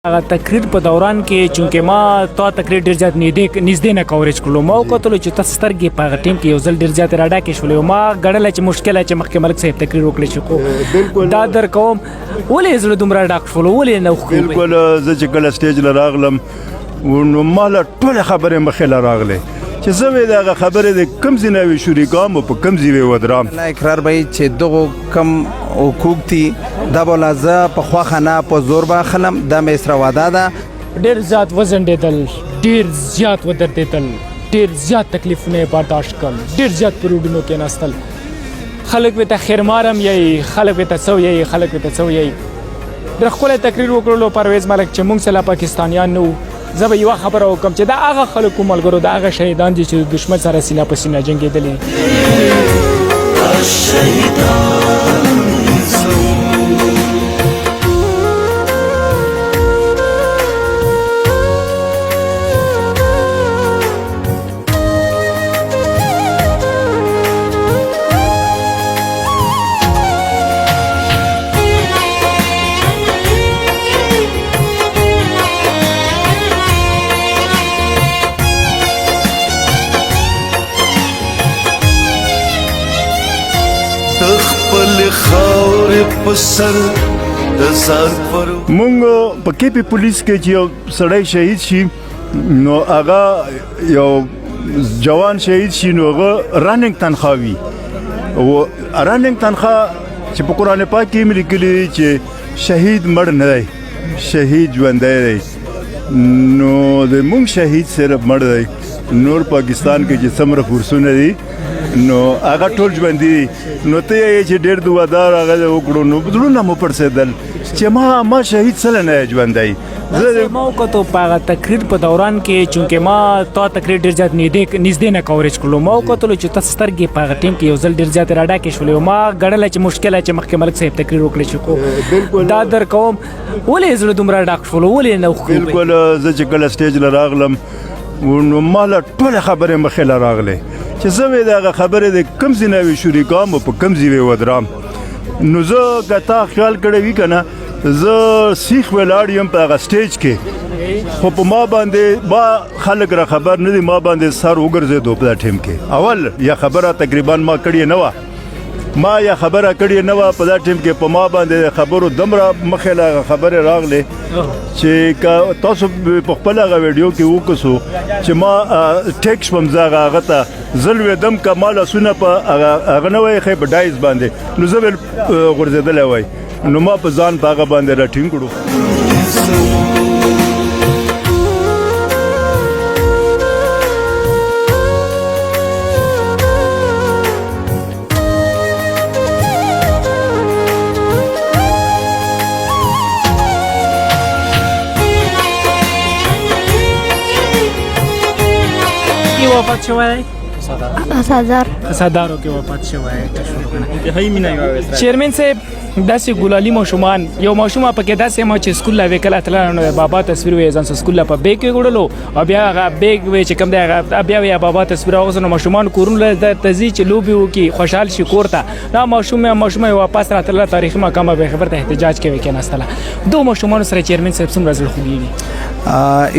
تقریر په دوران کې چونکې ما تا تقریر ډیر زیات نږدې نه کوریج کړلو ما وکتلو چې تاسو سترګې په هغه ټیم کې یو ځل ډیر زیات راډاکې شولې ما ګڼله چې مشکله چې مخکې ملک صاحب تقریر وکړي چې خو دا در کوم ولې زړه دومره ډاک شولو ولې نه وښکو بالکل زه چې کله سټیج له راغلم نو ما له ټولې خبرې مخې له راغلې چې زه وې د هغه خبرې د کوم ځای نه وې شروع کوم او په کوم ځای وې ودرام اقرار به چې دغه کم حقوق دي دا به زه په خوښه نه په زور به اخلم دا مې سره وعده ده ډیر زیات وزنډېدل ډیر زیات ودردېدل ډیر زیات تکلیفونه یې برداشت کړل ډیر زیات په روډونو کې ناستل خلک ورته خیرمارم یی خلک ورته څه ویي خلک ورته څه ویي ډېر ښکلی تقریر وکړلو پرویز ملک چې موږ سره پاکستانیان نه وو زه به یوه خبره وکړم چې دا هغه خلکو ملګرو د هغه شهیدان دي چې د دښمن سره سینه په سینه جنګېدلي مونږ په کې په پولیس کې چې یو سړی شهید شي نو هغه یو جوان شهید شي نو هغه راننګ تنخواه وي او راننګ تنخواه چې په قرآن پاک کې هم لیکلي چې شهید مړ نه دی شهید ژوندی دی نو د مونږ شهید صرف مړ دی نور پاکستان کې چې څومره فورسونه دي نو هغه ټول ژوندي دي نو ته یې چې ډېر دعادار هغه وکړو نو زړونه مو پړسېدل چې ما شهید څه نه ژوندی ما وکتو په هغه تقریر په دوران کې چونکې ما تا تقریر ډیر زیات نږدې نه کوریج کړلو ما وکتلو چې تاسو سترګې په هغه ټیم کې یو ځل ډیر زیات راډاکې شولې ما ګڼله چې مشکله چې مخکې ملک صاحب تقریر وکړي چې خو دا در کوم ولې زړه دومره ډاک شولو ولې نه وښکو بالکل زه چې کله سټیج له راغلم نو ما له ټولې خبرې مخې له راغلې چې زه وې د هغه خبرې د کوم ځای نه وې شروع کوم او په کوم ځای وې ودرام نو زه که تا خیال کړی وي که نه زه سیخ ولاړ یم په هغه سټیج کې خو په ما باندې ما خلک را خبر نه دي ما باندې سر وګرځېدو په دا ټیم کې اول یا خبره تقریبا ما کړې نه وه ما یا خبره کړې نه وه په دا ټیم کې په ما باندې خبرو دومره مخې له خبرې راغلې چې که تاسو په خپل هغه ویډیو کې وکړو چې ما ټیک شوم زه هغه ته زه لوېدم که ما لاسونه په هغه نه وای ښی په ډایز باندې نو زه به غورځېدلی وای نو ما په ځان په هغه باندې راټینګ کړو وفات شوی دی اسدارو کې وفات شوی دی چیرمن صاحب داسې ګلالي ماشومان یو ماشوم پکې داسې ما چې سکول لا وکړه تل نو بابا تصویر وې ځان سکول لا په بیگ کې وړلو او بیا هغه بیگ وې چې کوم دی بیا وې بابا تصویر اوسنو ماشومان کورونه د تزي چې لوبي وکي خوشحال شي کورته دا ماشوم واپس راتله تاریخي محکمه به خبر ته احتجاج کوي کې نستله دوه ماشومان سره چیرمن صاحب څومره ځل خوږي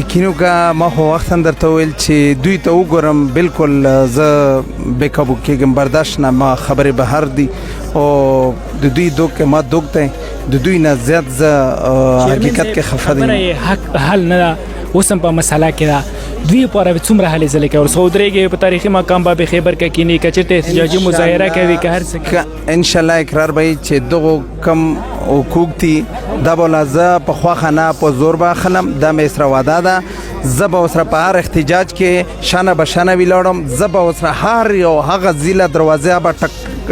اکینو کا ما هو وخت درته ویل چې دوی ته وګورم بالکل زه بیکابو کېږم برداشت نه ما خبرې بهر دي او د دوی دوک ما دوک دی د دوی نه زیات زه حقیقت کې خفه دي خبره حق حل نه اوس هم په مسله کې ده دوی لپاره څومره هلې ځلې کوي ورڅخه ودرېږي په تاریخي مقام به خیبر کې کینی که چېرته احتجاجي مظاهره کوي که هر څه انشاءالله اقرار به چې دغه کم حقوق دي دا به زه په خوښه نه په زور به اخلم دا مې سره وعده ده زه به ورسره په هر احتجاج کې شانه به شانه ولاړم زه به ورسره هر یو هغه ځیله دروازې به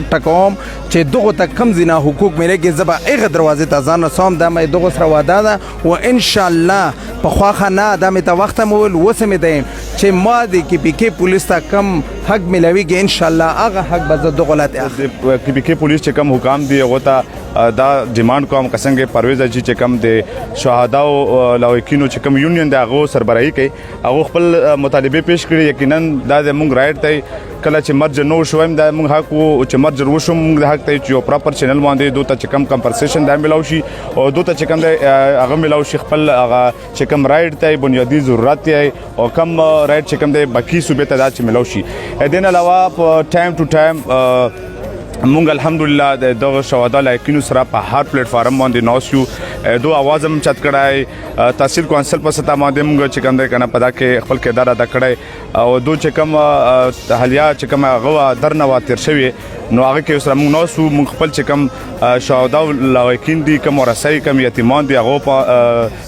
ټکوم چې دغه ته کم ځینه حقوق ملګي زه به هغه دروازې ته ځان رسوم دا مې دغه سره وعده ده و انشاءالله په خوښه نه دا مې ته وخت هم وویل اوس مې دی چې ما د کې پی کې پولیس ته کم حق ملاویږي ان شاء الله هغه حق به زه دغه ولایت اخلم. پی کې پولیس چې کوم حکام دی هغه ته دا ډیماند کوم کسنګ پرویز اجي چې کوم د شهدا او لوکینو چې کوم یونین د هغه سربراهي کوي هغه خپل مطالبه پیش کړي یقینا دا د مونږ رائټ دی کله چې مرج نو شوم دا مونږ حق او چې مرج وشو مونږ د حق ته چې پراپر چینل باندې دوته چې کم کمپنسیشن دا ملاوي شي او دوته چې کم هغه ملاوي شي خپل هغه چې کم رائټ دی بنیادی ضرورت دی او کم رائټ چې کم دی باقي صوبې ته دا چې ملاوي شي دین علاوه په ټایم ټو ټایم مونږ الحمدلله د دغه شهدا لایکینو سره په هر پلیټ فارم باندې نوسیو دو आवाज هم چت کړای تحصیل کونسل په ستا باندې مونږ چې کوم دی کنه پدا کې خپل کردار ادا کړای او دو چې کوم حالیا چې کوم هغه درنه واتر شوی نو هغه کې سره مونږ نوسو مونږ خپل چې کوم شهدا لایکین دي کوم ورسای کوم یتیمان دي هغه په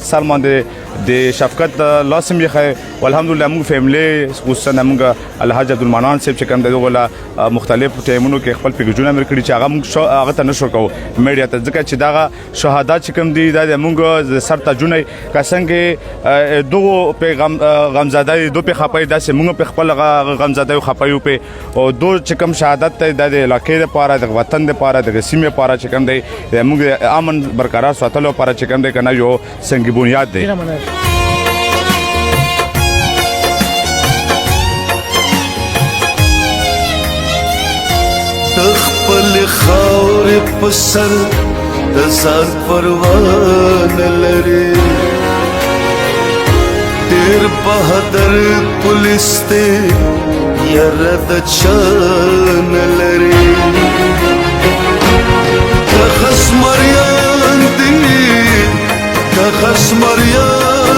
سر باندې د شفقت لازم یې والحمدلله مونږ فیملی خصوصا مونږ الحاج عبدالمنان صاحب چې کوم دغه مختلف ټیمونو کې خپل پیګجونه مر کړی چې هغه مونږ هغه ته نشو کوو میډیا ته ځکه چې دا شهادت چې کوم دي دا مونږ سر ته جونې کسنګ دوه پیغام غمزاده دوه په خپای داسې مونږ په خپل غمزاده خپایو په او دوه چې کوم شهادت ته د علاقې لپاره د وطن لپاره د سیمې لپاره چې کوم دی مونږ امن برقرار ساتلو لپاره چې کوم دی کنه یو څنګه بنیاد دی. تخپل خاور پسر د ځان پروان لري ډېر بهادر پولیس ته یاره د چان لري د خسمریان دي د خسمریان